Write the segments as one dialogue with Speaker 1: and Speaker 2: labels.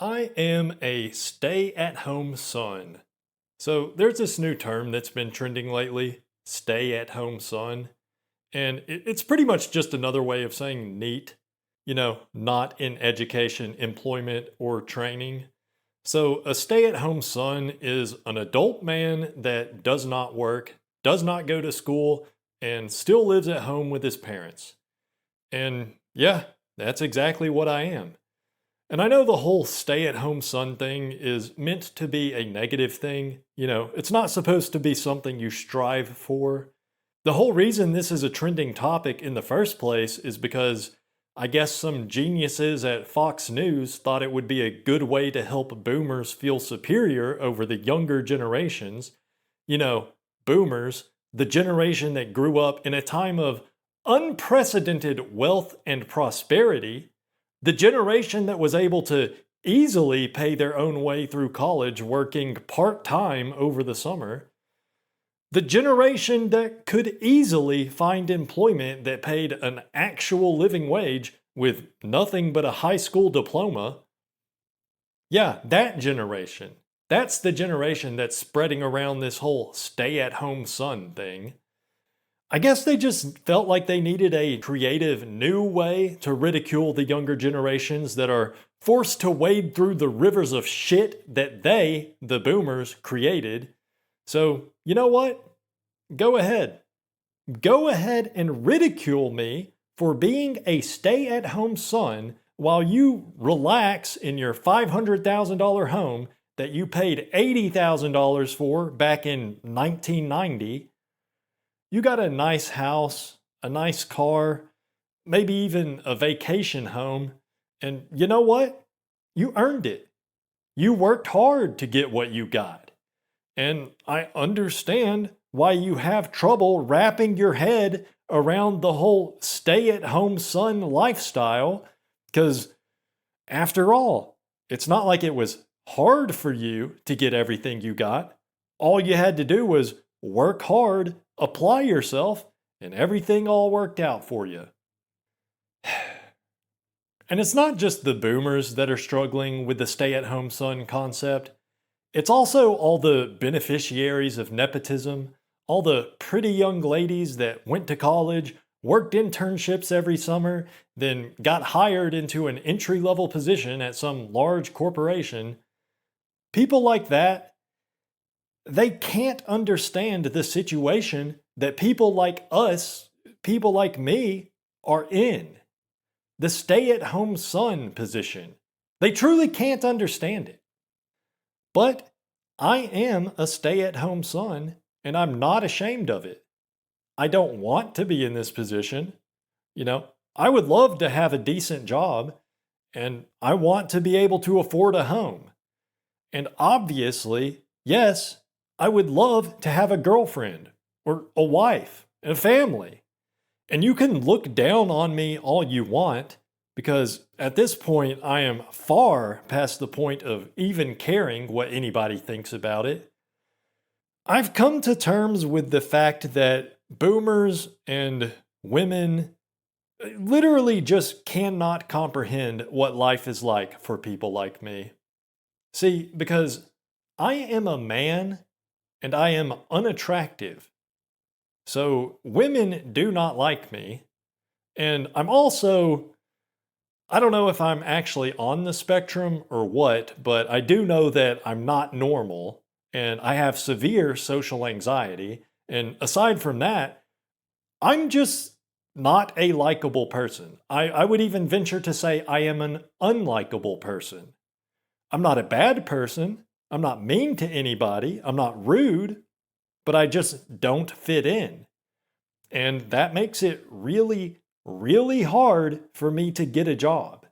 Speaker 1: I am a stay-at-home son. So there's this new term that's been trending lately, stay-at-home son, and it's pretty much just another way of saying neat, not in education, employment, or training. So a stay-at-home son is an adult man that does not work, does not go to school, and still lives at home with his parents. And yeah, that's exactly what I am. And I know the whole stay at home son thing is meant to be a negative thing. It's not supposed to be something you strive for. The whole reason this is a trending topic in the first place is because I guess some geniuses at Fox News thought it would be a good way to help boomers feel superior over the younger generations. You know, boomers, the generation that grew up in a time of unprecedented wealth and prosperity, the generation that was able to easily pay their own way through college working part time over the summer, the generation that could easily find employment that paid an actual living wage with nothing but a high school diploma. Yeah, that generation. That's the generation that's spreading around this whole stay at home son thing. I guess they just felt like they needed a creative new way to ridicule the younger generations that are forced to wade through the rivers of shit that they, the boomers, created. So, you know what? Go ahead. Go ahead and ridicule me for being a stay at home son while you relax in your $500,000 home that you paid $80,000 for back in 1990. You got a nice house, a nice car, maybe even a vacation home, and you know what? You earned it. You worked hard to get what you got. And I understand why you have trouble wrapping your head around the whole stay at home son lifestyle, because after all, it's not like it was hard for you to get everything you got. All you had to do was work hard, apply yourself, and everything all worked out for you. And it's not just the boomers that are struggling with the stay at home son concept. It's also all the beneficiaries of nepotism, all the pretty young ladies that went to college, worked internships every summer, then got hired into an entry level position at some large corporation. People like that, they can't understand the situation that people like us, people like me, are in. The stay at home son position. They truly can't understand it. But I am a stay at home son, and I'm not ashamed of it. I don't want to be in this position. I would love to have a decent job, and I want to be able to afford a home. And obviously, yes, I would love to have a girlfriend, or a wife, and a family. And you can look down on me all you want, because at this point I am far past the point of even caring what anybody thinks about it. I've come to terms with the fact that boomers and women literally just cannot comprehend what life is like for people like me. See, because I am a man and I am unattractive. So women do not like me. And I'm also, I don't know if I'm actually on the spectrum or what, but I do know that I'm not normal and I have severe social anxiety. And aside from that, I'm just not a likable person. I would even venture to say I am an unlikable person. I'm not a bad person. I'm not mean to anybody. I'm not rude, but I just don't fit in. And that makes it really, really hard for me to get a job.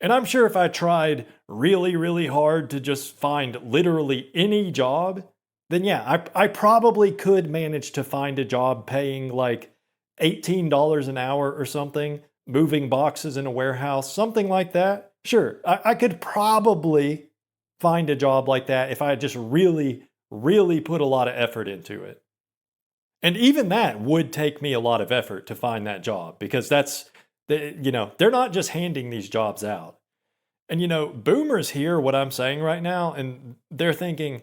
Speaker 1: And I'm sure if I tried really, really hard to just find literally any job, then yeah, I probably could manage to find a job paying like $18 an hour or something, moving boxes in a warehouse, something like that. Sure, I could probably find a job like that if I had just really, really put a lot of effort into it. And even that would take me a lot of effort to find that job because they're not just handing these jobs out. And boomers hear what I'm saying right now and they're thinking,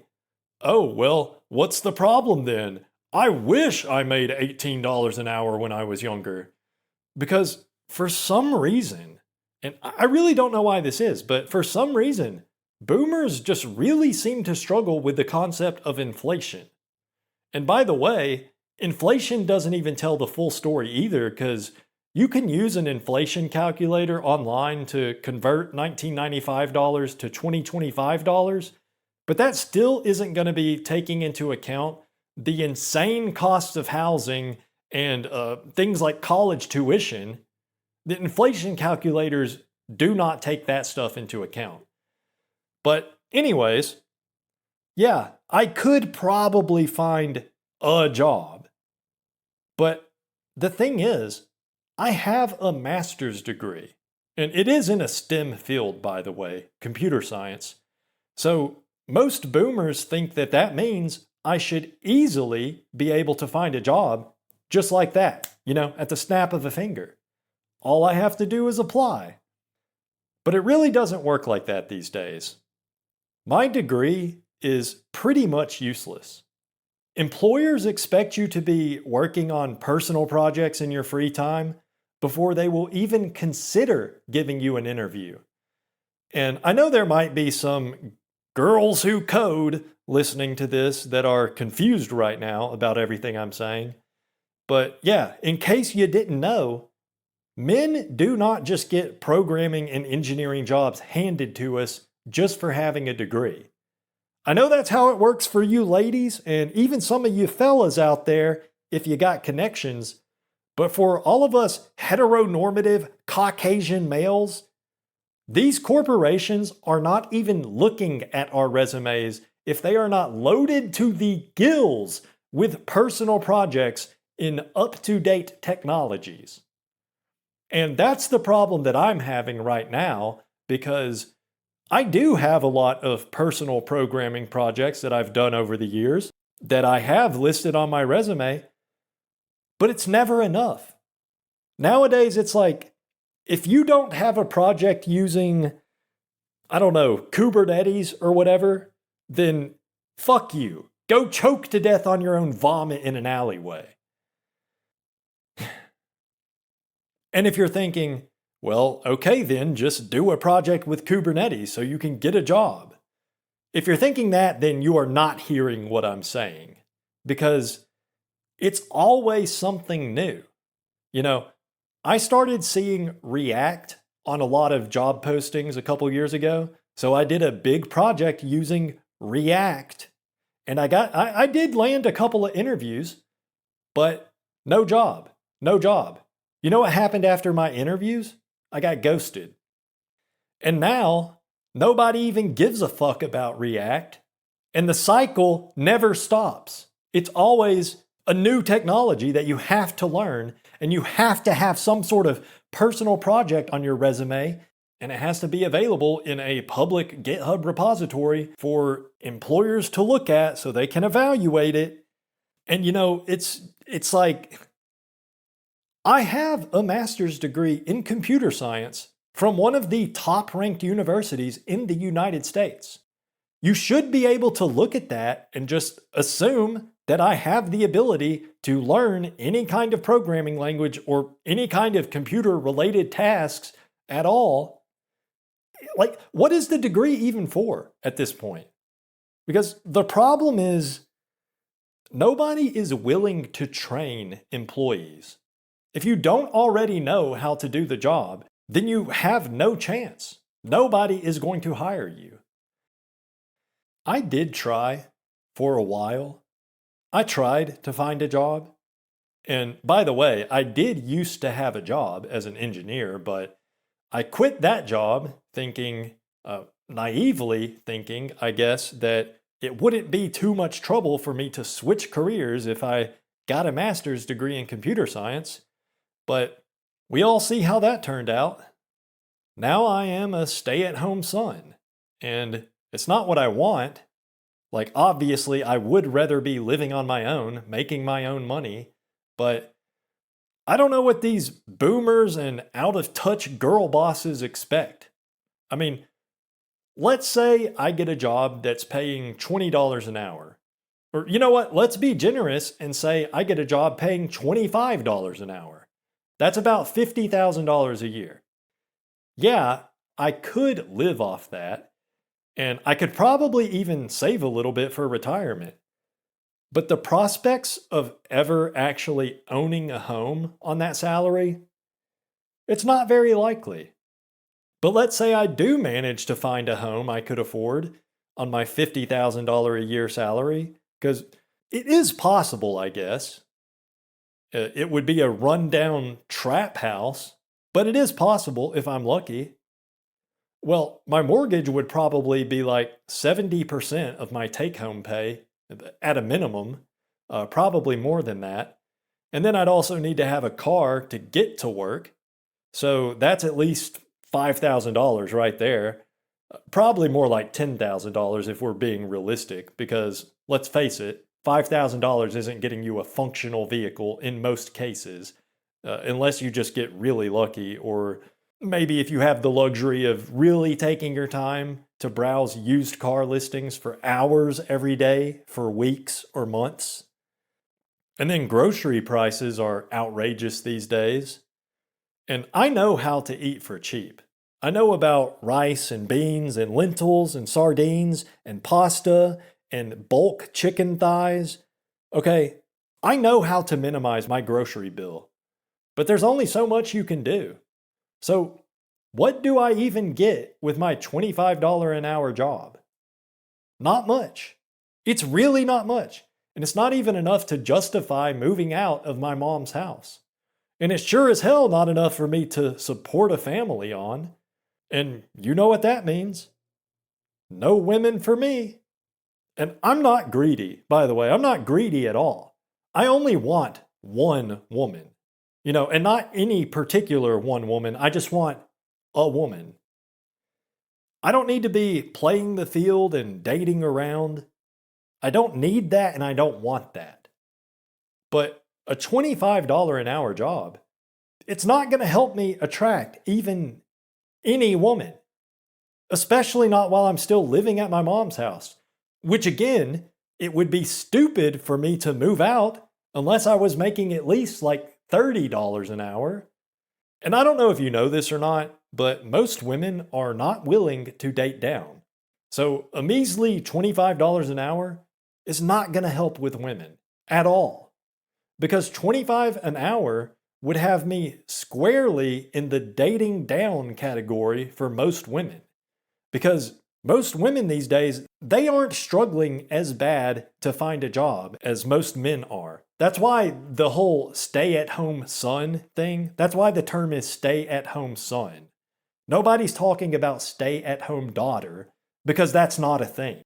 Speaker 1: oh, well, what's the problem then? I wish I made $18 an hour when I was younger. Because for some reason, and I really don't know why this is, but for some reason, boomers just really seem to struggle with the concept of inflation. And by the way, inflation doesn't even tell the full story either, because you can use an inflation calculator online to convert $1995 to $2025, but that still isn't going to be taking into account the insane costs of housing and things like college tuition. The inflation calculators do not take that stuff into account. But anyways, yeah, I could probably find a job. But the thing is, I have a master's degree. And it is in a STEM field, by the way, computer science. So most boomers think that that means I should easily be able to find a job just like that, at the snap of a finger. All I have to do is apply. But it really doesn't work like that these days. My degree is pretty much useless. Employers expect you to be working on personal projects in your free time before they will even consider giving you an interview. And I know there might be some girls who code listening to this that are confused right now about everything I'm saying. But yeah, in case you didn't know, men do not just get programming and engineering jobs handed to us just for having a degree. I know that's how it works for you ladies and even some of you fellas out there if you got connections, but for all of us heteronormative Caucasian males, these corporations are not even looking at our resumes if they are not loaded to the gills with personal projects in up-to-date technologies. And that's the problem that I'm having right now, because I do have a lot of personal programming projects that I've done over the years that I have listed on my resume, but it's never enough. Nowadays, it's like, if you don't have a project using, I don't know, Kubernetes or whatever, then fuck you. Go choke to death on your own vomit in an alleyway. And if you're thinking, well, okay then, just do a project with Kubernetes so you can get a job. If you're thinking that, then you are not hearing what I'm saying, because it's always something new. I started seeing React on a lot of job postings a couple years ago, so I did a big project using React, and I did land a couple of interviews, but no job. You know what happened after my interviews? I got ghosted. And now, nobody even gives a fuck about React, and the cycle never stops. It's always a new technology that you have to learn, and you have to have some sort of personal project on your resume, and it has to be available in a public GitHub repository for employers to look at so they can evaluate it. And it's like, I have a master's degree in computer science from one of the top-ranked universities in the United States. You should be able to look at that and just assume that I have the ability to learn any kind of programming language or any kind of computer-related tasks at all. Like, what is the degree even for at this point? Because the problem is, nobody is willing to train employees. If you don't already know how to do the job, then you have no chance. Nobody is going to hire you. I did try for a while. I tried to find a job. And by the way, I did used to have a job as an engineer, but I quit that job thinking, naively thinking, I guess, that it wouldn't be too much trouble for me to switch careers if I got a master's degree in computer science. But we all see how that turned out. Now I am a stay-at-home son, and it's not what I want. Like, obviously, I would rather be living on my own, making my own money, but I don't know what these boomers and out-of-touch girl bosses expect. I mean, let's say I get a job that's paying $20 an hour. Or you know what? Let's be generous and say I get a job paying $25 an hour. That's about $50,000 a year. Yeah, I could live off that, and I could probably even save a little bit for retirement. But the prospects of ever actually owning a home on that salary, it's not very likely. But let's say I do manage to find a home I could afford on my $50,000 a year salary, because it is possible, I guess. It would be a rundown trap house, but it is possible if I'm lucky. Well, my mortgage would probably be like 70% of my take home pay at a minimum, probably more than that. And then I'd also need to have a car to get to work. So that's at least $5,000 right there. Probably more like $10,000 if we're being realistic, because let's face it, $5,000 isn't getting you a functional vehicle in most cases, unless you just get really lucky, or maybe if you have the luxury of really taking your time to browse used car listings for hours every day for weeks or months. And then grocery prices are outrageous these days. And I know how to eat for cheap. I know about rice and beans and lentils and sardines and pasta and bulk chicken thighs. Okay, I know how to minimize my grocery bill. But there's only so much you can do. So, what do I even get with my $25 an hour job? Not much. It's really not much. And it's not even enough to justify moving out of my mom's house. And it's sure as hell not enough for me to support a family on. And you know what that means. No women for me. And I'm not greedy, by the way. I'm not greedy at all. I only want one woman. And not any particular one woman. I just want a woman. I don't need to be playing the field and dating around. I don't need that and I don't want that. But a $25 an hour job, it's not going to help me attract even any woman. Especially not while I'm still living at my mom's house. Which again, it would be stupid for me to move out unless I was making at least like $30 an hour. And I don't know if you know this or not, but most women are not willing to date down. So a measly $25 an hour is not going to help with women at all. Because $25 an hour would have me squarely in the dating down category for most women. Because most women these days, they aren't struggling as bad to find a job as most men are. That's why the whole stay-at-home son thing, that's why the term is stay-at-home son. Nobody's talking about stay-at-home daughter, because that's not a thing.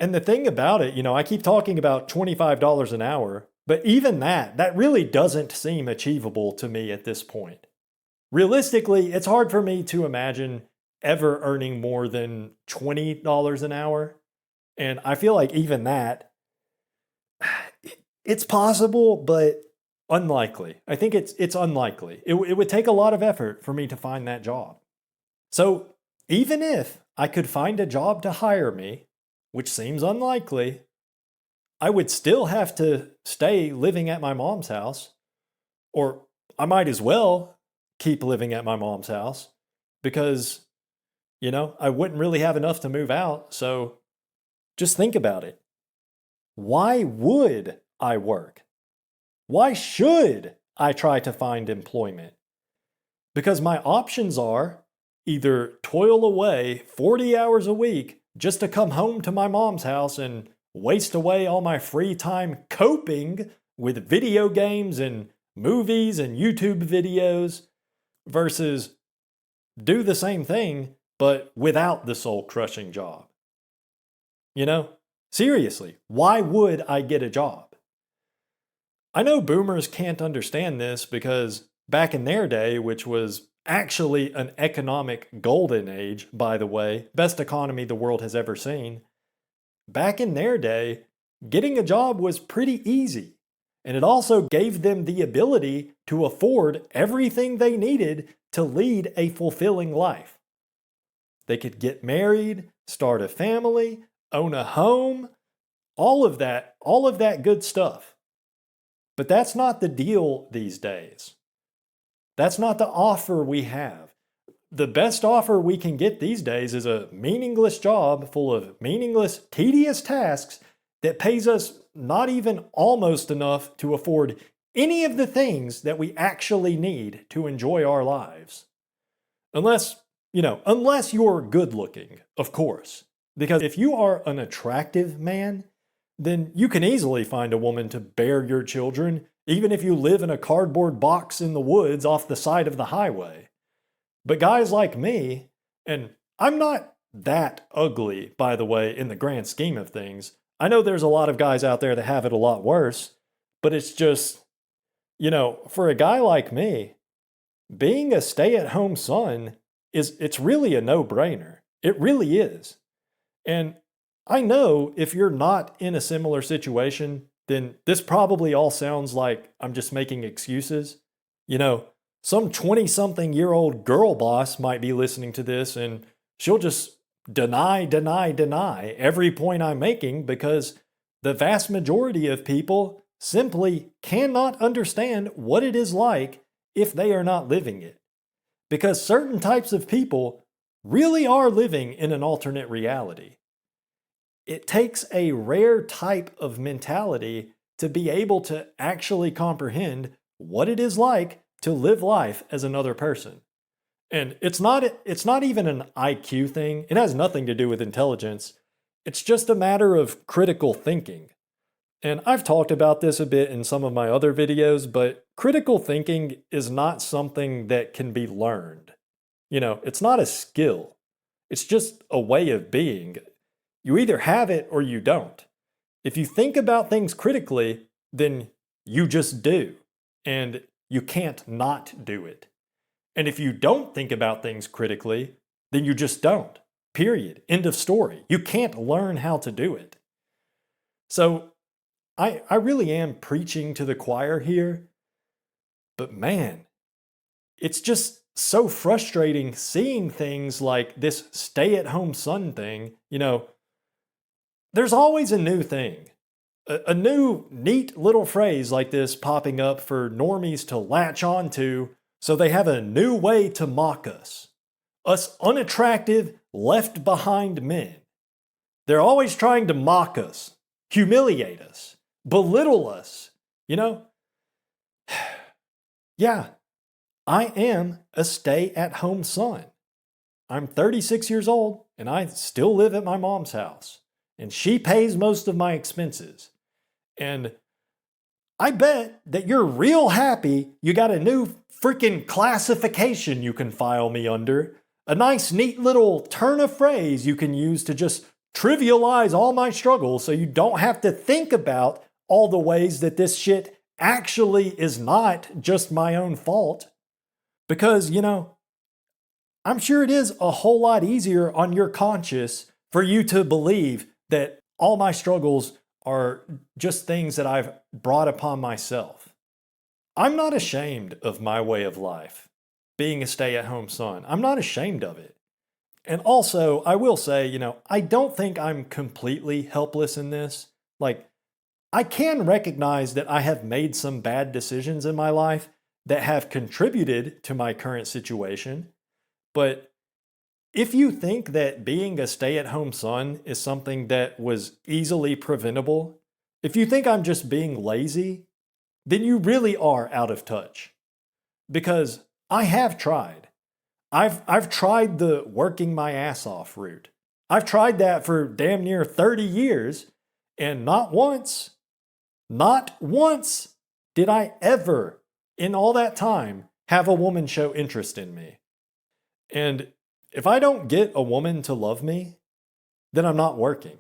Speaker 1: And the thing about it, I keep talking about $25 an hour, but even that really doesn't seem achievable to me at this point. Realistically, it's hard for me to imagine ever earning more than $20 an hour. And I feel like even that, it's possible, but unlikely. I think it's unlikely. It would take a lot of effort for me to find that job. So even if I could find a job to hire me, which seems unlikely, I would still have to stay living at my mom's house. Or I might as well keep living at my mom's house because I wouldn't really have enough to move out. So just think about it. Why would I work? Why should I try to find employment? Because my options are either toil away 40 hours a week just to come home to my mom's house and waste away all my free time coping with video games and movies and YouTube videos, versus do the same thing but without the soul-crushing job. Seriously, why would I get a job? I know boomers can't understand this because back in their day, which was actually an economic golden age, by the way, best economy the world has ever seen, back in their day, getting a job was pretty easy. And it also gave them the ability to afford everything they needed to lead a fulfilling life. They could get married, start a family, own a home, all of that good stuff. But that's not the deal these days. That's not the offer we have. The best offer we can get these days is a meaningless job full of meaningless, tedious tasks that pays us not even almost enough to afford any of the things that we actually need to enjoy our lives. Unless you're good looking, of course. Because if you are an attractive man, then you can easily find a woman to bear your children, even if you live in a cardboard box in the woods off the side of the highway. But guys like me, and I'm not that ugly, by the way, in the grand scheme of things. I know there's a lot of guys out there that have it a lot worse, but it's just, for a guy like me, being a stay-at-home son it's really a no-brainer. It really is. And I know if you're not in a similar situation, then this probably all sounds like I'm just making excuses. Some 20-something-year-old girl boss might be listening to this and she'll just deny every point I'm making because the vast majority of people simply cannot understand what it is like if they are not living it. Because certain types of people really are living in an alternate reality. It takes a rare type of mentality to be able to actually comprehend what it is like to live life as another person. And it's not even an IQ thing. It has nothing to do with intelligence. It's just a matter of critical thinking. And I've talked about this a bit in some of my other videos, but critical thinking is not something that can be learned. It's not a skill. It's just a way of being. You either have it or you don't. If you think about things critically, then you just do. And you can't not do it. And if you don't think about things critically, then you just don't. Period. End of story. You can't learn how to do it. So, I really am preaching to the choir here, but man, it's just so frustrating seeing things like this stay-at-home son thing. There's always a new thing, a new neat little phrase like this popping up for normies to latch onto so they have a new way to mock us unattractive, left-behind men. They're always trying to mock us, humiliate us, belittle us, Yeah, I am a stay-at-home son. I'm 36 years old, and I still live at my mom's house. And she pays most of my expenses. And I bet that you're real happy you got a new freaking classification you can file me under. A nice, neat little turn of phrase you can use to just trivialize all my struggles so you don't have to think about all the ways that this shit actually is not just my own fault. Because, I'm sure it is a whole lot easier on your conscience for you to believe that all my struggles are just things that I've brought upon myself. I'm not ashamed of my way of life, being a stay-at-home son. I'm not ashamed of it. And also, I will say, I don't think I'm completely helpless in this. I can recognize that I have made some bad decisions in my life that have contributed to my current situation. But if you think that being a stay-at-home son is something that was easily preventable, if you think I'm just being lazy, then you really are out of touch. Because I have tried. I've tried the working my ass off route. I've tried that for damn near 30 years, and not once did I ever, in all that time, have a woman show interest in me. And if I don't get a woman to love me, then I'm not working.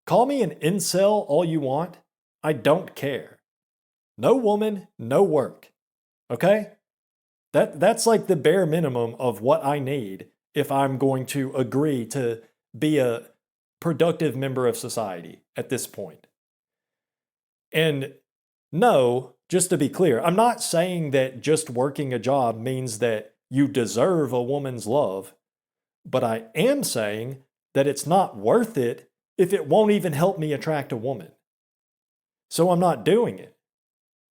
Speaker 1: Call me an incel all you want. I don't care. No woman, no work. Okay? That's like the bare minimum of what I need if I'm going to agree to be a productive member of society at this point. And no, just to be clear, I'm not saying that just working a job means that you deserve a woman's love. But I am saying that it's not worth it if it won't even help me attract a woman. So I'm not doing it.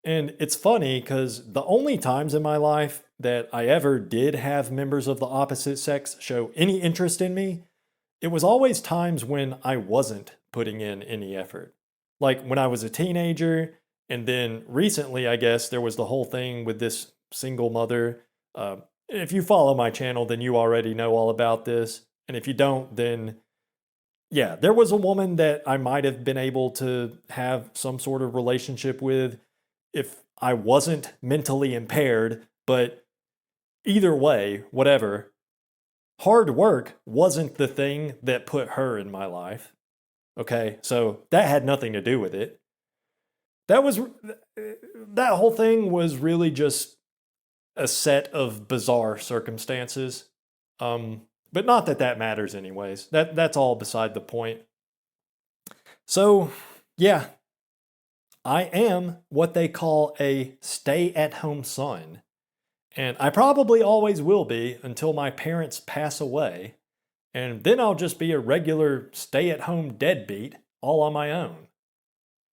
Speaker 1: And it's funny because the only times in my life that I ever did have members of the opposite sex show any interest in me, it was always times when I wasn't putting in any effort. Like when I was a teenager, and then recently, I guess, there was the whole thing with this single mother. If you follow my channel, then you already know all about this. And if you don't, then yeah, there was a woman that I might have been able to have some sort of relationship with if I wasn't mentally impaired, but either way, whatever, hard work wasn't the thing that put her in my life. Okay, so that had nothing to do with it. That whole thing was really just a set of bizarre circumstances. But not that that matters anyways. That's all beside the point. So, yeah, I am what they call a stay-at-home son. And I probably always will be until my parents pass away. And then I'll just be a regular stay-at-home deadbeat all on my own.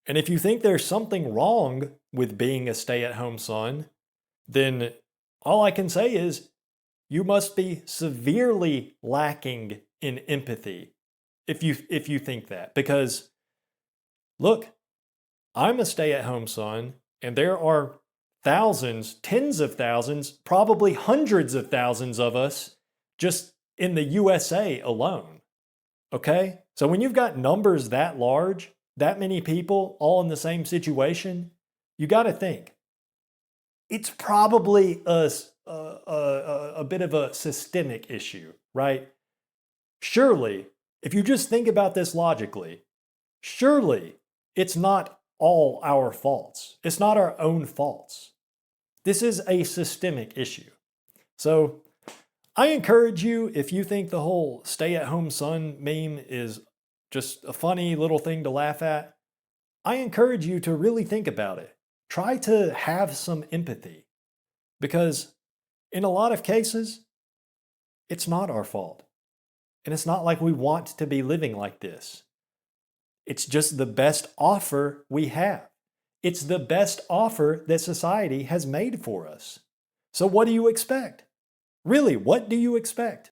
Speaker 1: And if you think there's something wrong with being a stay-at-home son, then all I can say is you must be severely lacking in empathy if you think that. Because look, I'm a stay-at-home son, and there are thousands, tens of thousands, probably hundreds of thousands of us just in the USA alone. Okay? So when you've got numbers that large, that many people all in the same situation, you got to think it's probably a bit of a systemic issue, right? Surely, if you just think about this logically, surely it's not all our faults. It's not our own faults. This is a systemic issue. So I encourage you, if you think the whole stay-at-home son meme is just a funny little thing to laugh at, I encourage you to really think about it. Try to have some empathy. Because in a lot of cases, it's not our fault. And it's not like we want to be living like this. It's just the best offer we have. It's the best offer that society has made for us. So what do you expect? Really, what do you expect?